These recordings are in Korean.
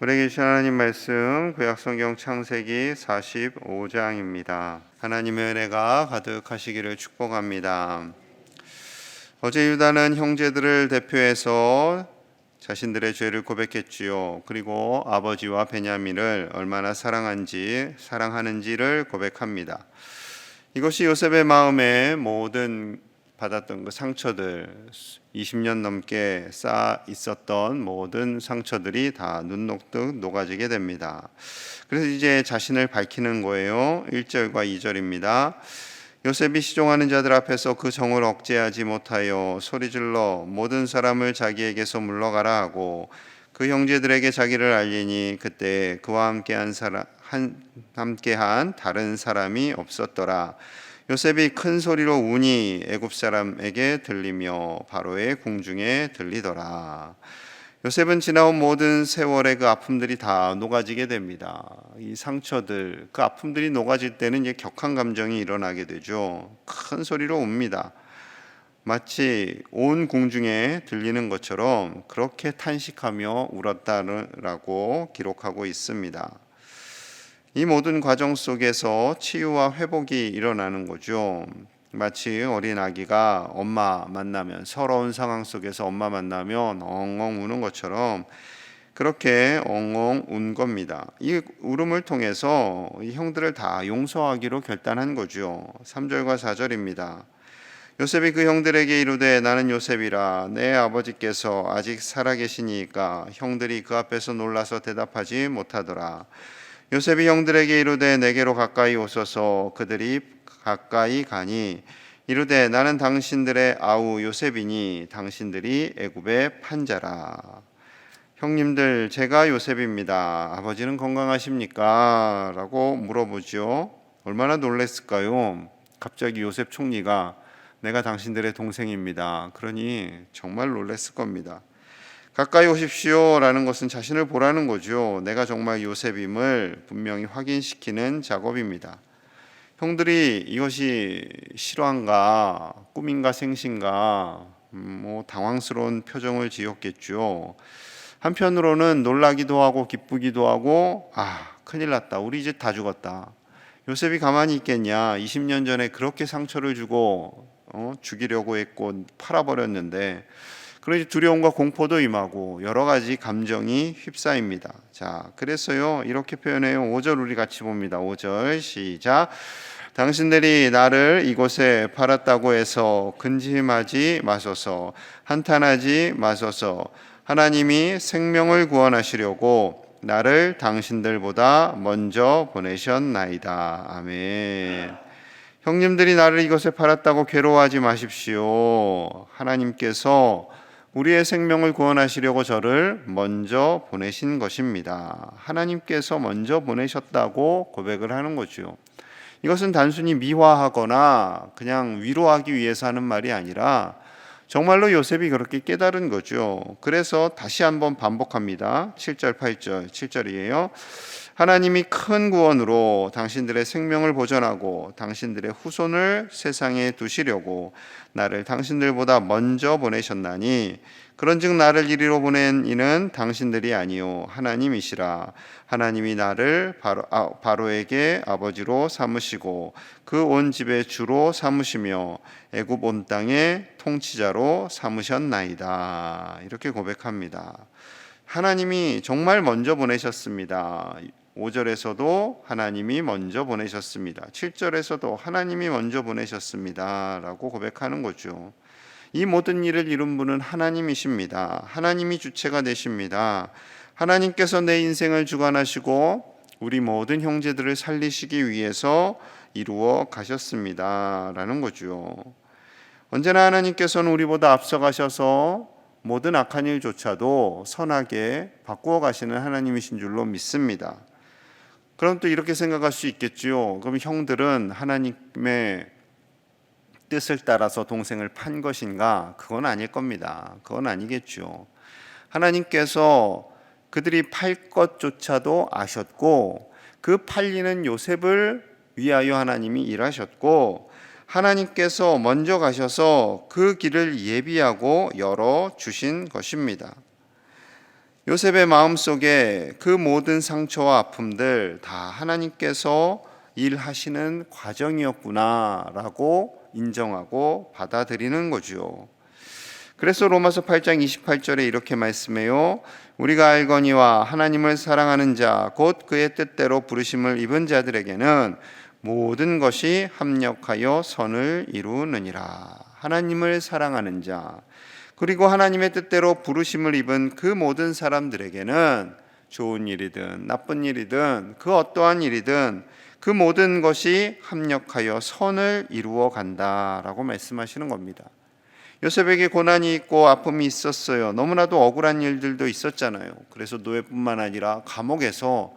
우리 계신 하나님 말씀 구약성경 창세기 45장입니다. 하나님의 은혜가 가득하시기를 축복합니다. 어제 유다는 형제들을 대표해서 자신들의 죄를 고백했지요. 그리고 아버지와 베냐민을 얼마나 사랑하는지를 고백합니다. 이것이 요셉의 마음에 모든 받았던 그 상처들, 20년 넘게 쌓아 있었던 모든 상처들이 다 눈 녹듯 녹아지게 됩니다. 그래서 이제 자신을 밝히는 거예요. 1절과 2절입니다. 요셉이 시종하는 자들 앞에서 그 정을 억제하지 못하여 소리질러 모든 사람을 자기에게서 물러가라 하고 그 형제들에게 자기를 알리니 그때 그와 함께한 다른 사람이 없었더라. 요셉이 큰 소리로 우니 애굽 사람에게 들리며 바로의 궁중에 들리더라. 요셉은 지나온 모든 세월의 그 아픔들이 다 녹아지게 됩니다. 이 상처들, 그 아픔들이 녹아질 때는 이제 격한 감정이 일어나게 되죠. 큰 소리로 웁니다. 마치 온 궁중에 들리는 것처럼 그렇게 탄식하며 울었다라고 기록하고 있습니다. 이 모든 과정 속에서 치유와 회복이 일어나는 거죠. 마치 어린 아기가 엄마 만나면, 서러운 상황 속에서 엄마 만나면 엉엉 우는 것처럼 그렇게 엉엉 운 겁니다. 이 울음을 통해서 이 형들을 다 용서하기로 결단한 거죠. 3절과 4절입니다. 요셉이 그 형들에게 이르되 나는 요셉이라 내 아버지께서 아직 살아계시니까 형들이 그 앞에서 놀라서 대답하지 못하더라. 요셉이 형들에게 이르되 내게로 가까이 오소서. 그들이 가까이 가니 이르되 나는 당신들의 아우 요셉이니 당신들이 애굽의 판자라. 형님들, 제가 요셉입니다. 아버지는 건강하십니까? 라고 물어보죠. 얼마나 놀랐을까요? 갑자기 요셉 총리가 내가 당신들의 동생입니다. 그러니 정말 놀랐을 겁니다. 가까이 오십시오 라는 것은 자신을 보라는 거죠. 내가 정말 요셉임을 분명히 확인시키는 작업입니다. 형들이 이것이 실화인가 꿈인가 생신가 당황스러운 표정을 지었겠죠. 한편으로는 놀라기도 하고 기쁘기도 하고 큰일 났다. 우리 이제 다 죽었다. 요셉이 가만히 있겠냐. 20년 전에 그렇게 상처를 주고 죽이려고 했고 팔아버렸는데 그러니 두려움과 공포도 임하고 여러 가지 감정이 휩싸입니다. 자, 그래서요 이렇게 표현해요. 5절 우리 같이 봅니다. 5절 시작. 당신들이 나를 이곳에 팔았다고 해서 근심하지 마소서. 한탄하지 마소서. 하나님이 생명을 구원하시려고 나를 당신들보다 먼저 보내셨나이다. 아멘. 형님들이 나를 이곳에 팔았다고 괴로워하지 마십시오. 하나님께서 우리의 생명을 구원하시려고 저를 먼저 보내신 것입니다. 하나님께서 먼저 보내셨다고 고백을 하는 거죠. 이것은 단순히 미화하거나 그냥 위로하기 위해서 하는 말이 아니라 정말로 요셉이 그렇게 깨달은 거죠. 그래서 다시 한번 반복합니다. 7절, 8절, 7절이에요. 하나님이 큰 구원으로 당신들의 생명을 보전하고 당신들의 후손을 세상에 두시려고 나를 당신들보다 먼저 보내셨나니 그런즉 나를 이리로 보낸 이는 당신들이 아니요 하나님이시라. 하나님이 나를 바로에게 아버지로 삼으시고 그 온 집의 주로 삼으시며 애굽 온 땅의 통치자로 삼으셨나이다. 이렇게 고백합니다. 하나님이 정말 먼저 보내셨습니다. 5절에서도 하나님이 먼저 보내셨습니다. 7절에서도 하나님이 먼저 보내셨습니다 라고 고백하는 거죠. 이 모든 일을 이룬 분은 하나님이십니다. 하나님이 주체가 되십니다. 하나님께서 내 인생을 주관하시고 우리 모든 형제들을 살리시기 위해서 이루어 가셨습니다 라는 거죠. 언제나 하나님께서는 우리보다 앞서가셔서 모든 악한 일조차도 선하게 바꾸어 가시는 하나님이신 줄로 믿습니다. 그럼 또 이렇게 생각할 수 있겠죠. 그럼 형들은 하나님의 뜻을 따라서 동생을 판 것인가? 그건 아닐 겁니다. 그건 아니겠죠. 하나님께서 그들이 팔 것조차도 아셨고 그 팔리는 요셉을 위하여 하나님이 일하셨고 하나님께서 먼저 가셔서 그 길을 예비하고 열어 주신 것입니다. 요셉의 마음속에 그 모든 상처와 아픔들 다 하나님께서 일하시는 과정이었구나라고 인정하고 받아들이는 거죠. 그래서 로마서 8장 28절에 이렇게 말씀해요. 우리가 알거니와 하나님을 사랑하는 자 곧 그의 뜻대로 부르심을 입은 자들에게는 모든 것이 합력하여 선을 이루느니라. 하나님을 사랑하는 자 그리고 하나님의 뜻대로 부르심을 입은 그 모든 사람들에게는 좋은 일이든 나쁜 일이든 그 어떠한 일이든 그 모든 것이 합력하여 선을 이루어 간다라고 말씀하시는 겁니다. 요셉에게 고난이 있고 아픔이 있었어요. 너무나도 억울한 일들도 있었잖아요. 그래서 노예뿐만 아니라 감옥에서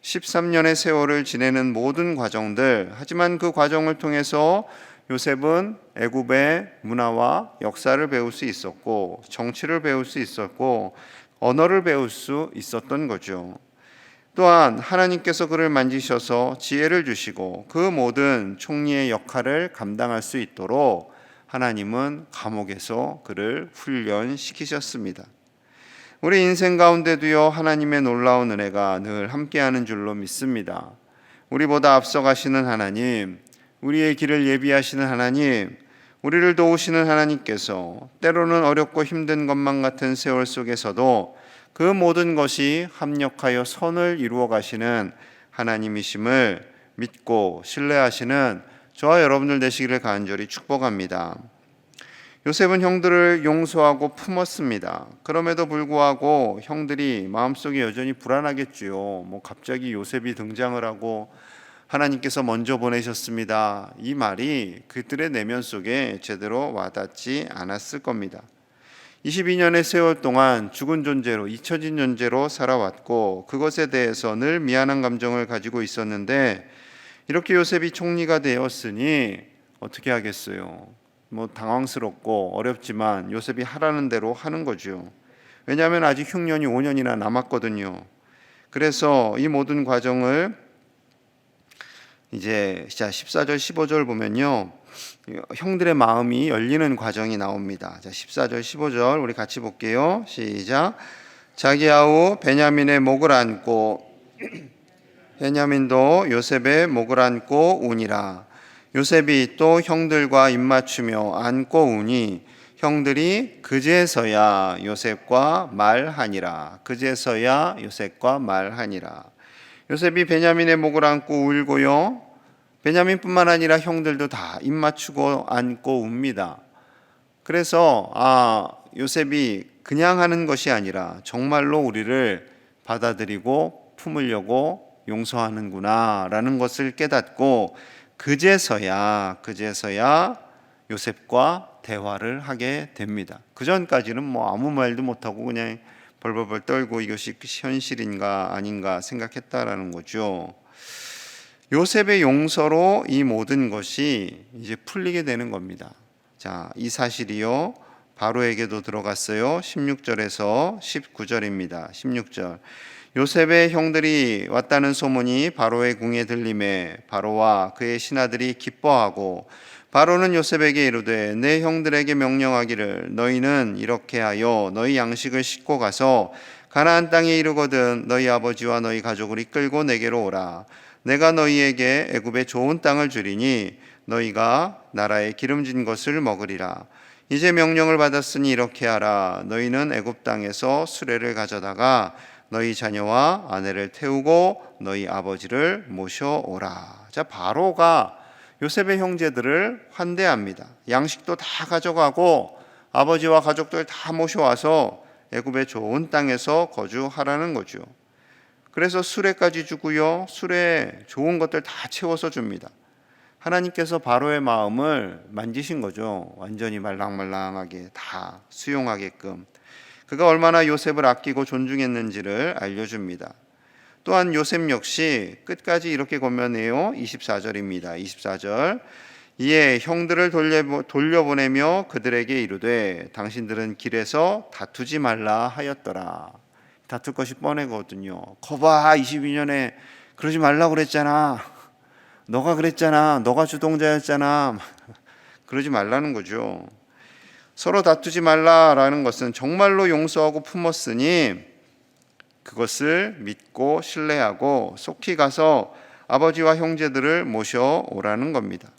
13년의 세월을 지내는 모든 과정들, 하지만 그 과정을 통해서 요셉은 애굽의 문화와 역사를 배울 수 있었고 정치를 배울 수 있었고 언어를 배울 수 있었던 거죠. 또한 하나님께서 그를 만지셔서 지혜를 주시고 그 모든 총리의 역할을 감당할 수 있도록 하나님은 감옥에서 그를 훈련시키셨습니다. 우리 인생 가운데도요, 하나님의 놀라운 은혜가 늘 함께하는 줄로 믿습니다. 우리보다 앞서가시는 하나님, 우리의 길을 예비하시는 하나님, 우리를 도우시는 하나님께서 때로는 어렵고 힘든 것만 같은 세월 속에서도 그 모든 것이 합력하여 선을 이루어 가시는 하나님이심을 믿고 신뢰하시는 저와 여러분들 되시기를 간절히 축복합니다. 요셉은 형들을 용서하고 품었습니다. 그럼에도 불구하고 형들이 마음속에 여전히 불안하겠지요. 갑자기 요셉이 등장을 하고 하나님께서 먼저 보내셨습니다. 이 말이 그들의 내면 속에 제대로 와닿지 않았을 겁니다. 22년의 세월 동안 죽은 존재로, 잊혀진 존재로 살아왔고 그것에 대해서 늘 미안한 감정을 가지고 있었는데 이렇게 요셉이 총리가 되었으니 어떻게 하겠어요? 당황스럽고 어렵지만 요셉이 하라는 대로 하는 거죠. 왜냐하면 아직 흉년이 5년이나 남았거든요. 그래서 이 모든 과정을 이제 14절 15절 보면요, 형들의 마음이 열리는 과정이 나옵니다. 자, 14절 15절 우리 같이 볼게요. 시작. 자기 아우 베냐민의 목을 안고 베냐민도 요셉의 목을 안고 우니라. 요셉이 또 형들과 입맞추며 안고 우니 형들이 그제서야 요셉과 말하니라. 그제서야 요셉과 말하니라. 요셉이 베냐민의 목을 안고 울고요, 베냐민뿐만 아니라 형들도 다 입맞추고 안고 웁니다. 그래서 요셉이 그냥 하는 것이 아니라 정말로 우리를 받아들이고 품으려고 용서하는구나 라는 것을 깨닫고 그제서야 요셉과 대화를 하게 됩니다. 그 전까지는 아무 말도 못하고 그냥 벌벌벌 떨고 이것이 현실인가 아닌가 생각했다라는 거죠. 요셉의 용서로 이 모든 것이 이제 풀리게 되는 겁니다. 자, 이 사실이요 바로에게도 들어갔어요. 16절에서 19절입니다. 16절. 요셉의 형들이 왔다는 소문이 바로의 궁에 들림에 바로와 그의 신하들이 기뻐하고 바로는 요셉에게 이르되 내 형들에게 명령하기를 너희는 이렇게 하여 너희 양식을 싣고 가서 가나안 땅에 이르거든 너희 아버지와 너희 가족을 이끌고 내게로 오라. 내가 너희에게 애굽의 좋은 땅을 주리니 너희가 나라의 기름진 것을 먹으리라. 이제 명령을 받았으니 이렇게 하라. 너희는 애굽 땅에서 수레를 가져다가 너희 자녀와 아내를 태우고 너희 아버지를 모셔오라. 자, 바로가 요셉의 형제들을 환대합니다. 양식도 다 가져가고 아버지와 가족들 다 모셔와서 애굽의 좋은 땅에서 거주하라는 거죠. 그래서 수레까지 주고요, 수레에 좋은 것들 다 채워서 줍니다. 하나님께서 바로의 마음을 만지신 거죠. 완전히 말랑말랑하게 다 수용하게끔. 그가 얼마나 요셉을 아끼고 존중했는지를 알려줍니다. 또한 요셉 역시 끝까지 이렇게 권면해요. 24절입니다. 24절. 이에 형들을 돌려보내며 그들에게 이르되 당신들은 길에서 다투지 말라 하였더라. 다툴 것이 뻔하거든요. 거봐, 22년에 그러지 말라고 그랬잖아. 너가 그랬잖아. 너가 주동자였잖아. 그러지 말라는 거죠. 서로 다투지 말라라는 것은 정말로 용서하고 품었으니 그것을 믿고 신뢰하고 속히 가서 아버지와 형제들을 모셔오라는 겁니다.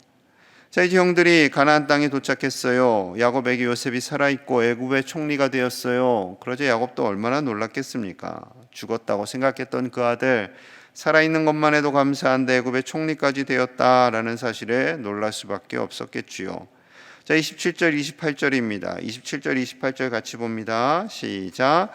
자, 이제 형들이 가나안 땅에 도착했어요. 야곱에게 요셉이 살아있고 애굽의 총리가 되었어요. 그러자 야곱도 얼마나 놀랐겠습니까? 죽었다고 생각했던 그 아들, 살아있는 것만 해도 감사한데 애굽의 총리까지 되었다라는 사실에 놀랄 수밖에 없었겠지요. 자, 27절 28절입니다. 27절 28절 같이 봅니다. 시작.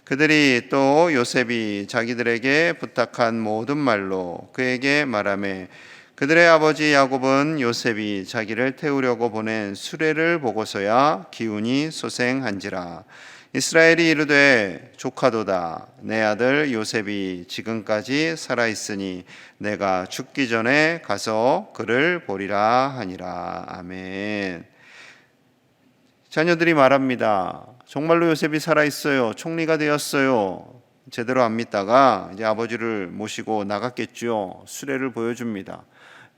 그들이 또 요셉이 자기들에게 부탁한 모든 말로 그에게 말하매 그들의 아버지 야곱은 요셉이 자기를 태우려고 보낸 수레를 보고서야 기운이 소생한지라. 이스라엘이 이르되 조카도다. 내 아들 요셉이 지금까지 살아있으니 내가 죽기 전에 가서 그를 보리라 하니라. 아멘. 자녀들이 말합니다. 정말로 요셉이 살아있어요. 총리가 되었어요. 제대로 안 믿다가 이제 아버지를 모시고 나갔겠죠. 수레를 보여줍니다.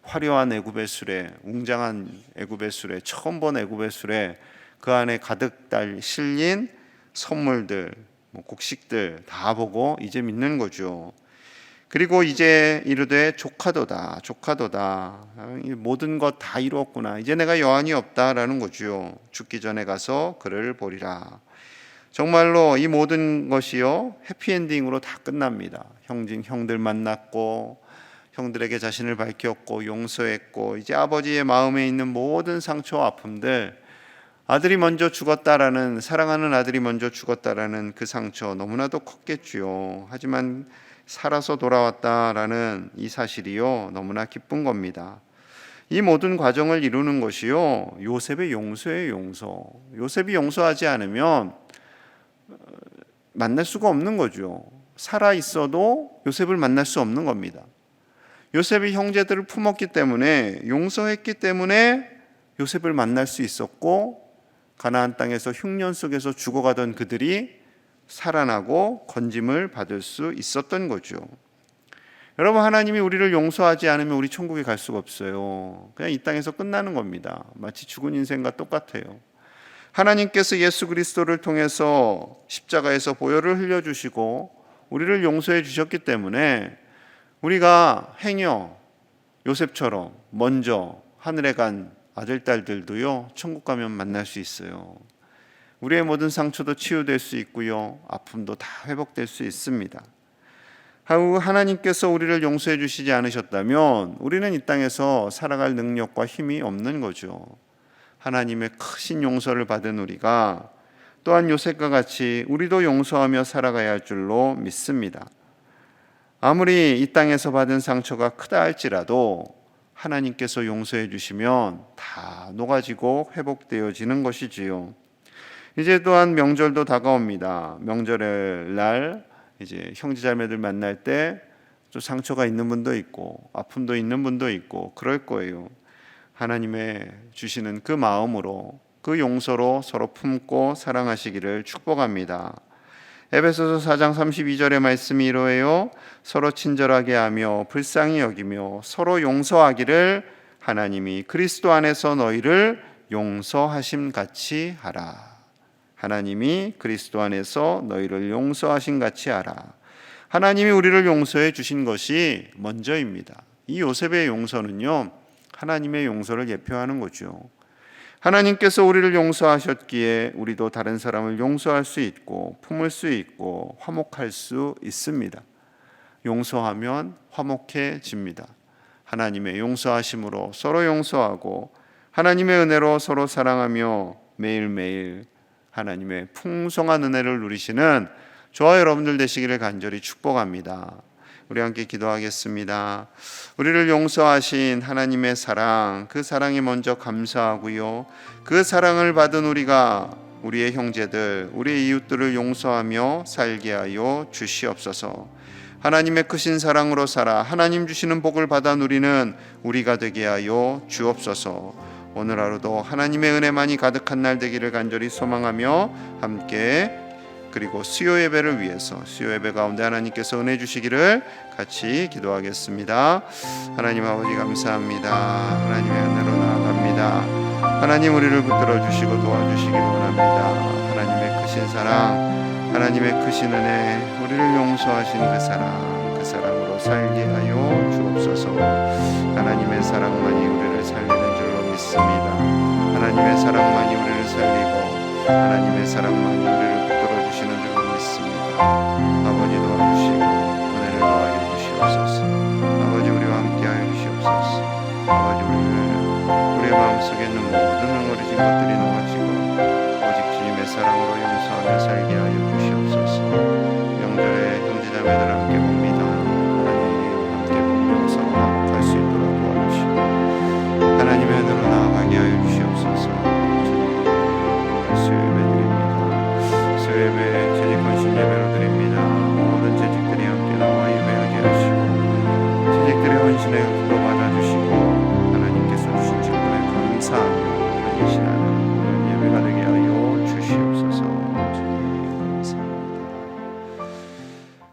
화려한 애굽의 수레, 웅장한 애굽의 수레, 처음 본 애굽의 수레, 그 안에 가득 실린 선물들, 곡식들 다 보고 이제 믿는 거죠. 그리고 이제 이르되 조카도다, 조카도다. 모든 것 다 이루었구나. 이제 내가 여한이 없다라는 거죠. 죽기 전에 가서 그를 보리라. 정말로 이 모든 것이요 해피엔딩으로 다 끝납니다. 형들 만났고 형들에게 자신을 밝혔고 용서했고 이제 아버지의 마음에 있는 모든 상처와 아픔들, 아들이 먼저 죽었다라는, 사랑하는 아들이 먼저 죽었다라는 그 상처 너무나도 컸겠지요. 하지만 살아서 돌아왔다라는 이 사실이요 너무나 기쁜 겁니다. 이 모든 과정을 이루는 것이요 요셉의 용서예요. 용서. 요셉이 용서하지 않으면 만날 수가 없는 거죠. 살아 있어도 요셉을 만날 수 없는 겁니다. 요셉이 형제들을 품었기 때문에, 용서했기 때문에 요셉을 만날 수 있었고, 가나안 땅에서 흉년 속에서 죽어가던 그들이 살아나고 건짐을 받을 수 있었던 거죠. 여러분, 하나님이 우리를 용서하지 않으면 우리 천국에 갈 수가 없어요. 그냥 이 땅에서 끝나는 겁니다. 마치 죽은 인생과 똑같아요. 하나님께서 예수 그리스도를 통해서 십자가에서 보혈을 흘려주시고 우리를 용서해 주셨기 때문에 우리가 행여 요셉처럼 먼저 하늘에 간 아들, 딸들도요 천국 가면 만날 수 있어요. 우리의 모든 상처도 치유될 수 있고요, 아픔도 다 회복될 수 있습니다. 하나님께서 우리를 용서해 주시지 않으셨다면 우리는 이 땅에서 살아갈 능력과 힘이 없는 거죠. 하나님의 크신 용서를 받은 우리가 또한 요셉과 같이 우리도 용서하며 살아가야 할 줄로 믿습니다. 아무리 이 땅에서 받은 상처가 크다 할지라도 하나님께서 용서해 주시면 다 녹아지고 회복되어지는 것이지요. 이제 또한 명절도 다가옵니다. 명절의 날 이제 형제자매들 만날 때 또 상처가 있는 분도 있고 아픔도 있는 분도 있고 그럴 거예요. 하나님의 주시는 그 마음으로, 그 용서로 서로 품고 사랑하시기를 축복합니다. 에베소서 4장 32절의 말씀이 이러해요. 서로 친절하게 하며 불쌍히 여기며 서로 용서하기를 하나님이 그리스도 안에서 너희를 용서하심 같이 하라. 하나님이 그리스도 안에서 너희를 용서하신 같이 하라. 하나님이 우리를 용서해 주신 것이 먼저입니다. 이 요셉의 용서는요 하나님의 용서를 예표하는 거죠. 하나님께서 우리를 용서하셨기에 우리도 다른 사람을 용서할 수 있고 품을 수 있고 화목할 수 있습니다. 용서하면 화목해집니다. 하나님의 용서하심으로 서로 용서하고 하나님의 은혜로 서로 사랑하며 매일매일 하나님의 풍성한 은혜를 누리시는 저와 여러분들 되시기를 간절히 축복합니다. 우리 함께 기도하겠습니다. 우리를 용서하신 하나님의 사랑, 그 사랑에 먼저 감사하고요, 그 사랑을 받은 우리가 우리의 형제들, 우리의 이웃들을 용서하며 살게 하여 주시옵소서. 하나님의 크신 사랑으로 살아 하나님 주시는 복을 받아 누리는 우리가 되게 하여 주옵소서. 오늘 하루도 하나님의 은혜만이 가득한 날 되기를 간절히 소망하며 함께, 그리고 수요 예배를 위해서 수요 예배 가운데 하나님께서 은혜 주시기를 같이 기도하겠습니다. 하나님 아버지 감사합니다. 하나님의 은혜로 나아갑니다. 하나님 우리를 붙들어 주시고 도와주시기 원합니다. 하나님의 크신 사랑, 하나님의 크신 은혜, 우리를 용서하신 그 사랑으로 살게 하여 주옵소서. 하나님의 사랑만이 우리를 살리는 줄로 믿습니다. 하나님의 사랑만이 우리를 살리고 하나님의 사랑만이 우리를 붙들어 주시는 줄로 믿습니다. 아버지 도와주시고 은혜를 더하여 주시옵소서. 아버지 우리와 함께하여 주시옵소서. 아버지 우리의 마음속에 있는 모든 응어리진 것들이 놓아지고 오직 주님의 사랑으로 용서하며 살게 하여 주시옵소서. 명절에 형제자매들 함께 봅니다. 하나님 함께 보며 서로 화목할 수 있도록 도와주시고 하나님의 은혜로 나아가게 하여 주시옵소서. 수요예배 드립니다. 수요예배 재직 헌신 예배로 드립니다. 모든 재직들이 함께 나와 예배하게 하시고 재직들의 헌신의 흠도 받아주시고 하나님께서 주신 직분에 감사하며 헌신하는 오늘 예배가 되게 하여 주시옵소서.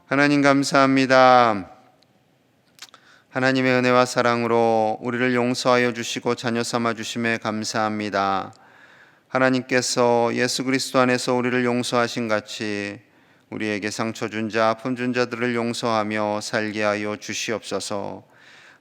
하나님 감사합니다. 하나님의 은혜와 사랑으로 우리를 용서하여 주시고 자녀 삼아 주심에 감사합니다. 하나님께서 예수 그리스도 안에서 우리를 용서하신 같이 우리에게 상처 준 자, 아픔 준 자들을 용서하며 살게 하여 주시옵소서.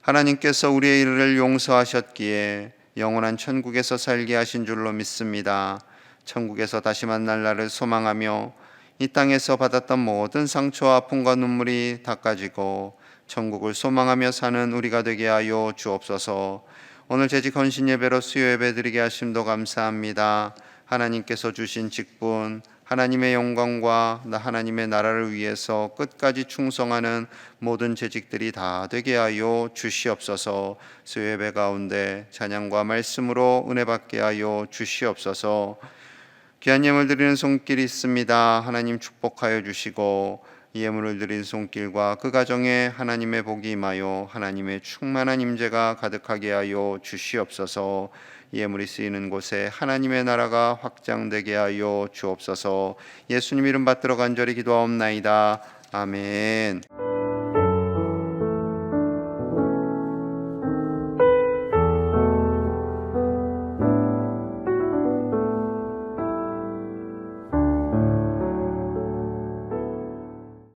하나님께서 우리의 일을 용서하셨기에 영원한 천국에서 살게 하신 줄로 믿습니다. 천국에서 다시 만날 날을 소망하며 이 땅에서 받았던 모든 상처와 아픔과 눈물이 닦아지고 천국을 소망하며 사는 우리가 되게 하여 주옵소서. 오늘 재직 헌신 예배로 수요 예배 드리게 하심도 감사합니다. 하나님께서 주신 직분, 하나님의 영광과 하나님의 나라를 위해서 끝까지 충성하는 모든 재직들이 다 되게 하여 주시옵소서. 수요 예배 가운데 찬양과 말씀으로 은혜 받게 하여 주시옵소서. 귀한 예물 드리는 손길이 있습니다. 하나님 축복하여 주시고 이 예물을 드린 손길과 그 가정에 하나님의 복이 임하여 하나님의 충만한 임재가 가득하게 하여 주시옵소서. 이 예물이 쓰이는 곳에 하나님의 나라가 확장되게 하여 주옵소서. 예수님 이름 받들어 간절히 기도하옵나이다. 아멘.